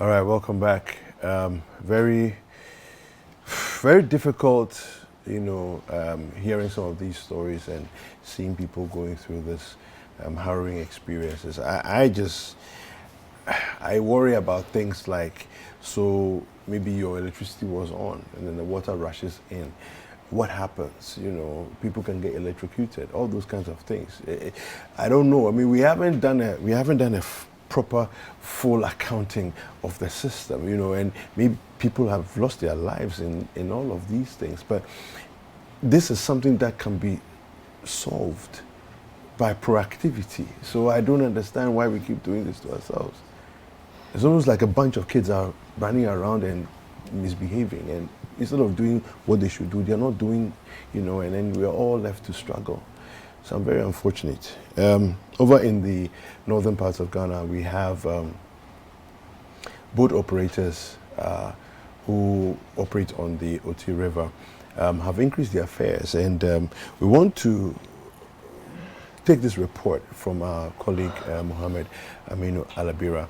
All right, welcome back. Very, very difficult, hearing some of these stories and seeing people going through this harrowing experiences. I worry about things like, so maybe your electricity was on and then the water rushes in. What happens? People can get electrocuted. All those kinds of things. I don't know. I mean, we haven't done a proper full accounting of the system, and maybe people have lost their lives in all of these things. But this is something that can be solved by proactivity. So I don't understand why we keep doing this to ourselves. It's almost like a bunch of kids are running around and misbehaving, and instead of doing what they should do, they're not doing, and then we're all left to struggle. So I'm very unfortunate. Over in the northern parts of Ghana, we have boat operators who operate on the Oti River have increased their fares, and we want to take this report from our colleague Mohammed Aminu Alabira.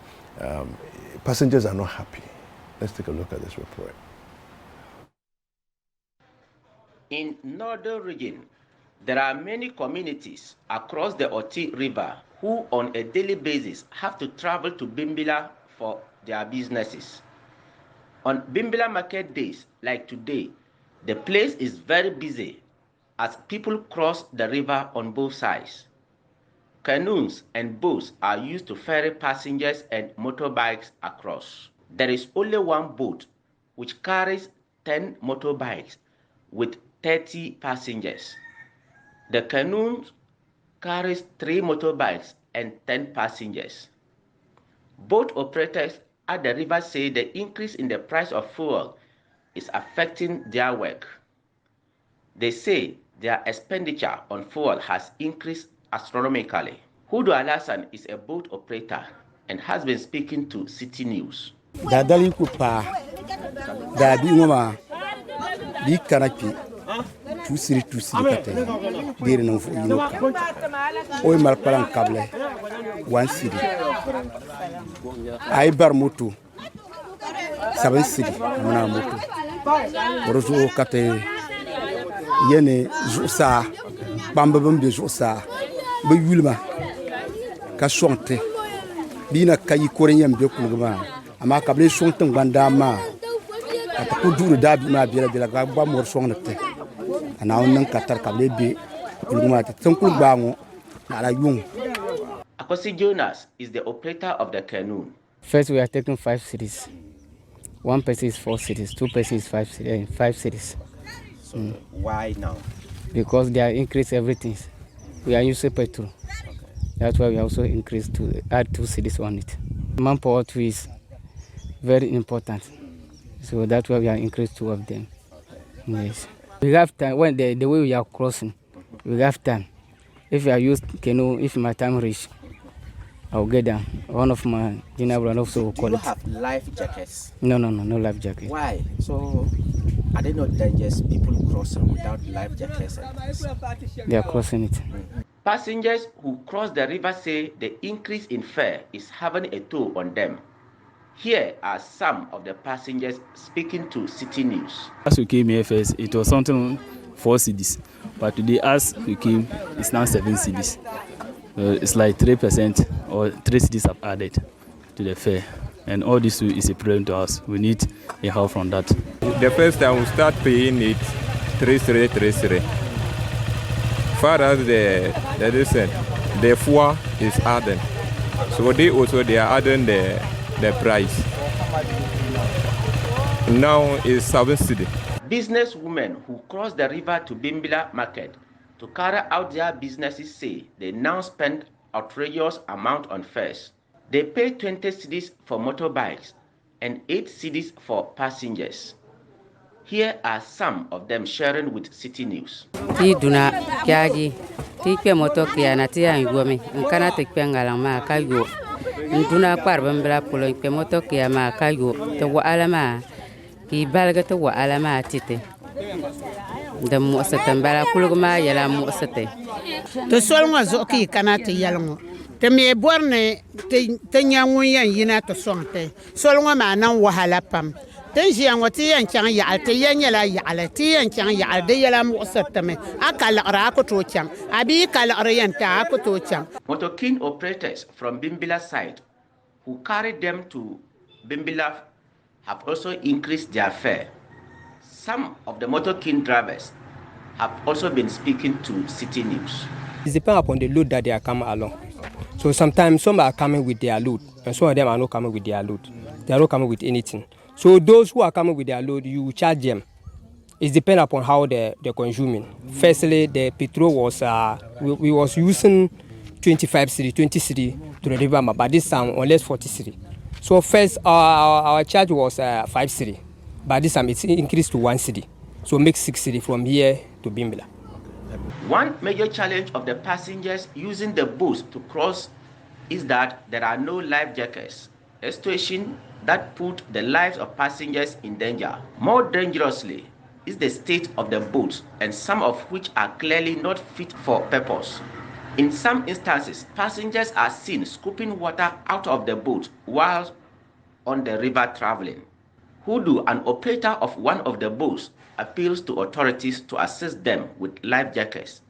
Passengers are not happy. Let's take a look at this report. In northern region, there are many communities across the Oti River who on a daily basis have to travel to Bimbila for their businesses. On Bimbila market days like today, the place is very busy as people cross the river on both sides. Canoes and boats are used to ferry passengers and motorbikes across. There is only one boat which carries 10 motorbikes with 30 passengers. The canoe carries 3 motorbikes and 10 passengers. Boat operators at the river say the increase in the price of fuel is affecting their work. They say their expenditure on fuel has increased astronomically. Hudu Alasan is a boat operator and has been speaking to City News. Dadali kupa dabi ngoma bi kanaki tusiri kate dire no fu inoka oy mal palan kable wan siri ay bar moto saban siri mona moto rozo kate yene jusa bamba bambe jusa be yulma ka sonte bina kayi korenyam be kulgama ama kable sonte bandama ko duru dabi ma bila ga ba mor sonte ana on katar kable be kulgama te tankul bango na la yung. Akosi Jonas is the operator of the canoe. First we are taking 5 cities. One person is 4 cities, 2 persons is 5 cities. So why now? Because they are increased everything. We are using petrol. Okay. That's why we also increased to add 2 cities on it. Manpower too is very important. So that's why we are increased 2 of them. Okay. Yes. We have time when the way we are crossing, we have time. If I use canoe, if my time reach, I'll get down. One of my dinner will also call it. Do you have life jackets? No life jacket. Why? So are they not dangerous? People crossing without life jackets? They are crossing it. Passengers who cross the river say the increase in fare is having a toll on them. Here are some of the passengers speaking to City News. As we came here first, it was something 4 cedis, but today as we came, it's now 7 cedis. It's like 3% or 3 cedis have added to the fare, and all this is a problem to us. We need a help from that. The first time we start paying it 3 far as the fuel is adding, so they are adding the price. Now it's 7 cedi. Businesswomen who cross the river to Bimbila market to carry out their businesses say they now spend outrageous amount on fares. They pay 20 cedis for motorbikes and 8 cedis for passengers. Here are some of them sharing with City News. Ti duna kiaji ti pe moto kiana ti an gomi nkana te pengala ma kayo nduna kwar bambla polo pe moto kiama kayo te wa alama ki balga te wa alama tite da mu asatan bala kulguma yala mu asate to solnga zoki kana te yalngo te me borne te nyangu yan yina to sonte solwa ma nan wahala pam ten ji an wati yan chan ya te yan yala ya ala ti yan chan ya de yala mu satame akala ra ko to chan abi kala ra yan ta ko to chan. Motorking operators from Bimbila side who carried them to Bimbila have also increased their fare. Some of the motorking drivers have also been speaking to City News. It depends upon the load that they are coming along. So sometimes some are coming with their load, and some of them are not coming with their load. They are not coming with anything. So those who are coming with their load, you charge them. It depends upon how they're consuming. Firstly, the petrol was, we was using 25 cedi, 20 cedi to the river, but this time only 40 cedi. So first, our charge was 5 cedi, but this time it's increased to 1 cedi. So make 6 cedi from here to Bimbila. One major challenge of the passengers using the boats to cross is that there are no life jackets, a situation that put the lives of passengers in danger. More dangerously is the state of the boats, and some of which are clearly not fit for purpose. In some instances, passengers are seen scooping water out of the boat while on the river traveling. Hudu, an operator of one of the boats, appeals to authorities to assist them with life jackets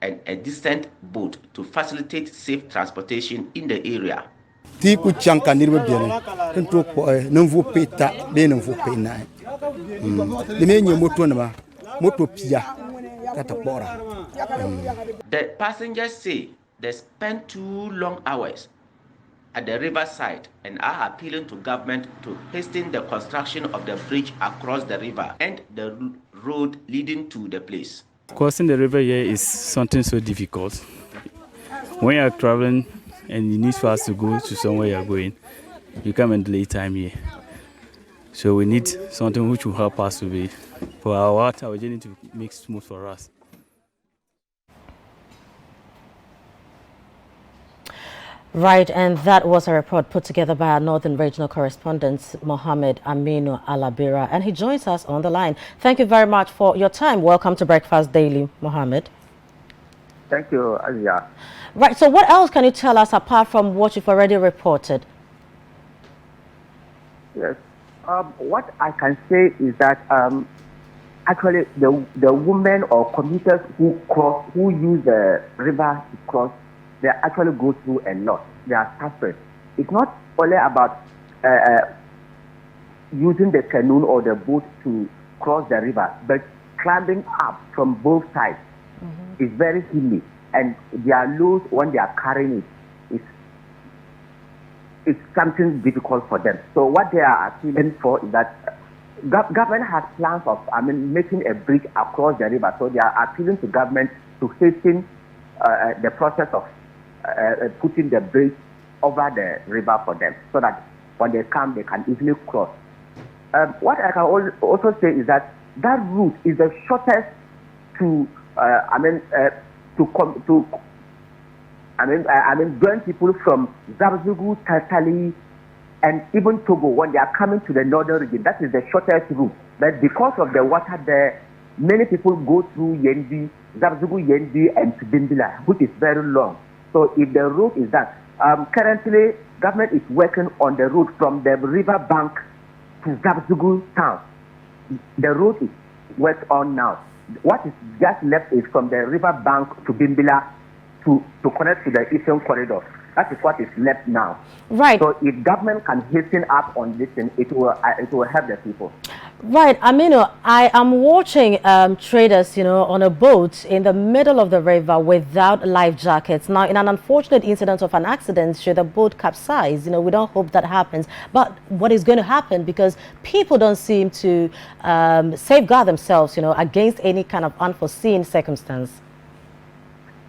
and a decent boat to facilitate safe transportation in the area. Tiku chanka nirbe biene kento ko nvu peta be nvu pena le menye moto pia kata bora. The passengers say they spend 2 long hours at the riverside and are appealing to government to hasten the construction of the bridge across the river and the road leading to the place. Crossing the river here is something so difficult. When you are traveling and you need for us to go to somewhere you are going, you come and delay time here. So we need something which will help us to be for our journey to make smooth for us. Right, and that was a report put together by our Northern Regional correspondent, Mohammed Aminu Alabira, and he joins us on the line. Thank you very much for your time. Welcome to Breakfast Daily, Mohammed. Thank you, Alia. Right, so what else can you tell us apart from what you've already reported? Yes, what I can say is that actually the women or commuters who use the river to cross, they actually go through a lot. They are suffering. It's not only about using the canoe or the boat to cross the river, but climbing up from both sides is very hilly, and their load when they are carrying it's something difficult for them. So what they are appealing for is that government has plans of making a bridge across the river. So they are appealing to government to hasten the process of putting the bridge over the river for them, so that when they come, they can easily cross. What I can also say is that route is the shortest to join people from Zabzugu, Tatali, and even Togo when they are coming to the northern region. That is the shortest route. But because of the water there, many people go through Yendi, Zabzugu, Yendi, and Bimbila, which is very long. So if the route is that, currently government is working on the route from the river bank to Zabzugu town. The route is worked on now. What is just left is from the river bank to Bimbila to connect to the eastern corridor. That is what is left now. Right. So if government can hasten up on this thing, it will help the people. Right. Aminu, I am watching traders, on a boat in the middle of the river without life jackets. Now, in an unfortunate incident of an accident, should the boat capsize, we don't hope that happens. But what is going to happen, because people don't seem to safeguard themselves, against any kind of unforeseen circumstance.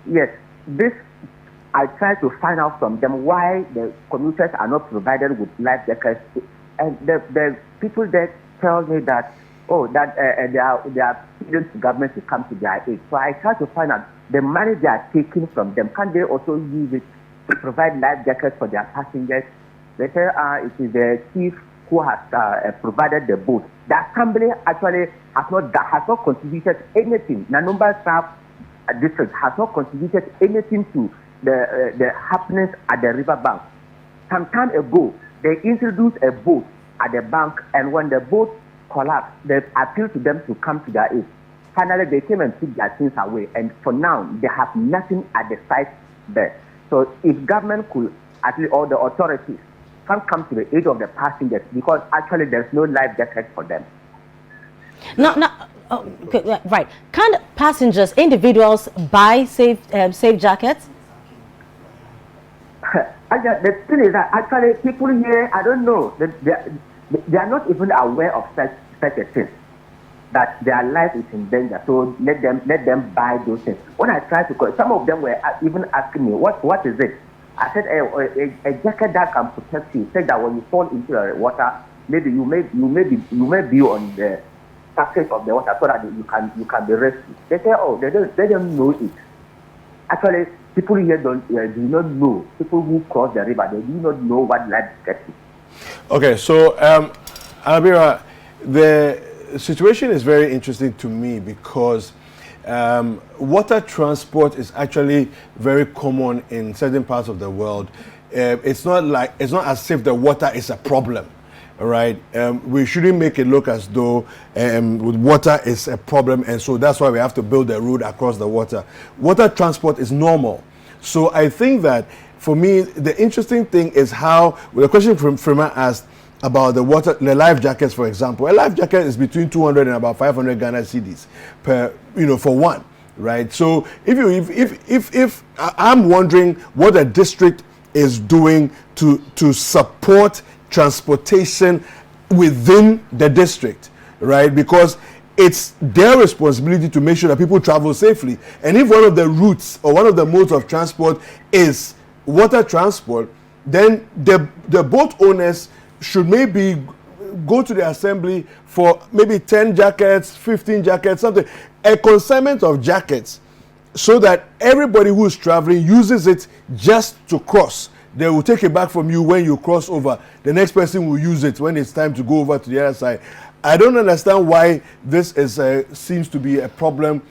Yes. This, I try to find out from them why the commuters are not provided with life jackets. And the people there tell me that, they are appealing to government to come to their aid. So I try to find out the money they are taking from them. Can they also use it to provide life jackets for their passengers? They say it is the chief who has provided the boat. The assembly actually has not contributed anything. Nanumba South district has not contributed anything to the happenings at the riverbank. Some time ago, they introduced a boat at the bank, and when the boat collapsed, they appealed to them to come to their aid. Finally, they came and took their things away, and for now, they have nothing at the site there. So if government could, at least all the authorities, can come to the aid of the passengers, because actually there's no life jacket for them. No, okay, right. Can passengers, individuals, buy safe jackets? The thing is that actually people here, I don't know, they are not even aware of such a thing, that their life is in danger. So let them buy those things. When I tried to call, some of them were even asking me, what is it? I said a jacket that can protect you. Said that when you fall into the water, maybe you may be on the surface of the water so that you can be rescued. They say, oh, they don't know it. Actually, people here do not know. People who cross the river, they do not know what life jacket is. Okay, so Alabira, the situation is very interesting to me because water transport is actually very common in certain parts of the world. It's not as if the water is a problem, right? We shouldn't make it look as though with water is a problem, and so that's why we have to build a road across the water. Water transport is normal. So I think that for me, the interesting thing is how, well, the question from Frima asked about the life jackets, for example. A life jacket is between 200 and about 500 Ghana cedis per, for one, right? So if I'm wondering what the district is doing to support transportation within the district, right? Because it's their responsibility to make sure that people travel safely. And if one of the routes or one of the modes of transport is water transport, then the boat owners should maybe go to the assembly for maybe 10 jackets, 15 jackets, something, a consignment of jackets, so that everybody who is traveling uses it just to cross. They will take it back from you when you cross over. The next person will use it when it's time to go over to the other side. I don't understand why this seems to be a problem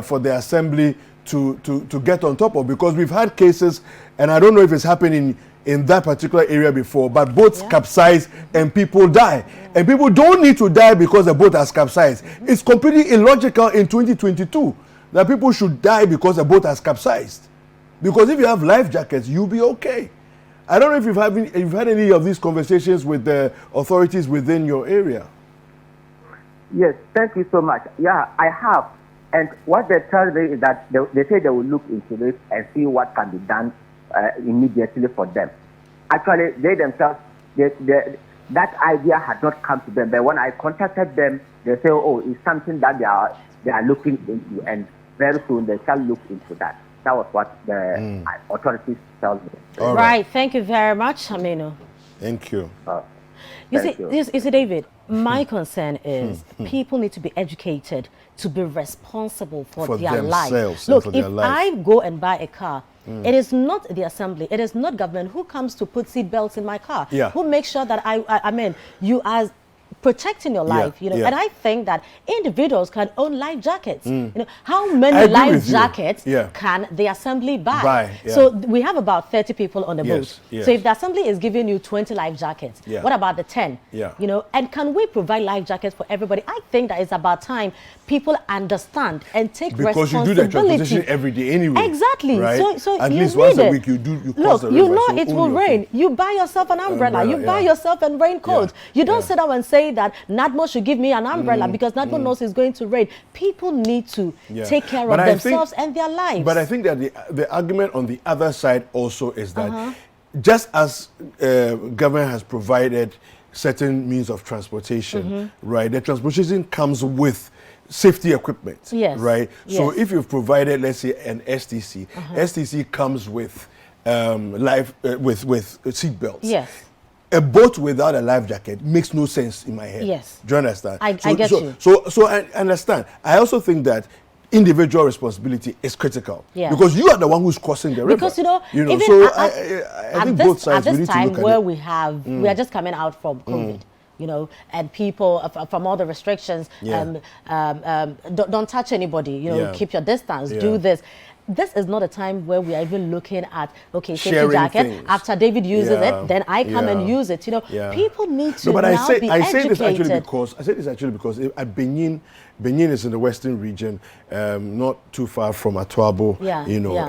for the assembly to get on top of, because we've had cases, and I don't know if it's happening in that particular area before, but boats capsize and people die. And people don't need to die because the boat has capsized. It's completely illogical in 2022 that people should die because the boat has capsized. Because if you have life jackets, you'll be okay. I don't know if you've had any of these conversations with the authorities within your area. Yes, thank you so much. Yeah, I have. And what they tell me is that they say they will look into this and see what can be done immediately for them. Actually, they themselves, that idea had not come to them. But when I contacted them, they say, oh, it's something that they are looking into, and very soon they shall look into that. That was what the authorities told me. Right. Thank you very much, Aminu. Thank you. You see, David, my concern is people need to be educated to be responsible for their lives. Look, if I go and buy a car, it is not the assembly, it is not government who comes to put seat belts in my car, who makes sure that I mean, you are protecting your life, and I think that individuals can own life jackets. How many life jackets can the assembly buy? So we have about 30 people on the boat. So if the assembly is giving you 20 life jackets, what about the 10? And can we provide life jackets for everybody? I think that it's about time people understand and take responsibility. Because you do the transportation every day anyway. Exactly. Right? So at least once a week you cross the river. Look, you know it will rain. You buy yourself an umbrella. You buy yourself a raincoat. You don't sit down and say that NADMO should give me an umbrella because NADMO knows it's going to rain. People need to take care of themselves and their lives. But I think that the argument on the other side also is that just as government has provided certain means of transportation, right, the transportation comes with safety equipment, right? So if you've provided, let's say, an STC, STC comes with with seat belts. Yes. A boat without a life jacket makes no sense in my head. Yes. Do you understand? I get you. So I understand. I also think that individual responsibility is critical. Yeah. Because you are the one who's crossing the river. Because even so I think both sides, at we this need time to look where at it. we are just coming out from COVID. And people from all the restrictions, don't touch anybody, keep your distance, do this. this is not a time where we are even looking at, okay, safety Sharing jacket. things. After David uses Yeah. it, then I come and use it. You know, people need to now be I say this educated. actually because at Benin is in the western region, not too far from Atuabo.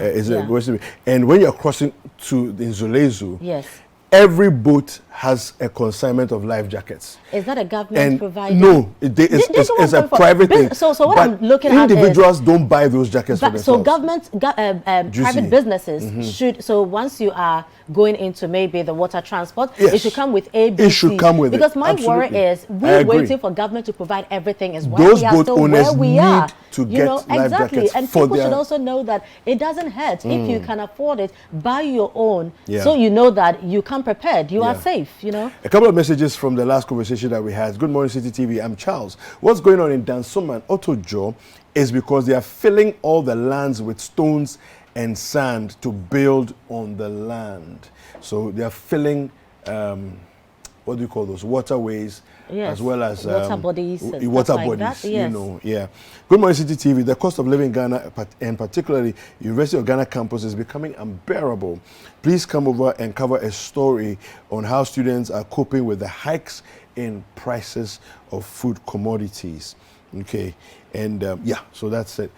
Is the western. And when you're crossing to the Nzolezu, yes, every boat has a consignment of life jackets. Is that a government provided? No, it's a private thing. So what I'm looking at is individuals don't buy those jackets for themselves. So private businesses should. So once you are going into maybe the water transport, it should come with A, B, It should come with because it. my worry is we're waiting for government to provide everything as well. Those we are boat still owners where we need are. to get life exactly, jackets and for people their... should also know that it doesn't hurt if you can afford it. Buy your own, Yeah. so you know that you come prepared. You are Yeah. safe. You know. A couple of messages from the last conversation that we had. Good morning, City TV. I'm Charles. What's going on in Dansum and Otojo is because they are filling all the lands with stones and sand to build on the land. So they are filling, what do you call those, waterways, as well as water bodies, and water stuff like bodies. that. Yes. You know, yeah. Good morning, City TV. The cost of living in Ghana, and particularly University of Ghana campus, is becoming unbearable. Please come over and cover a story on how students are coping with the hikes in prices of food commodities. Okay, and yeah, so that's it.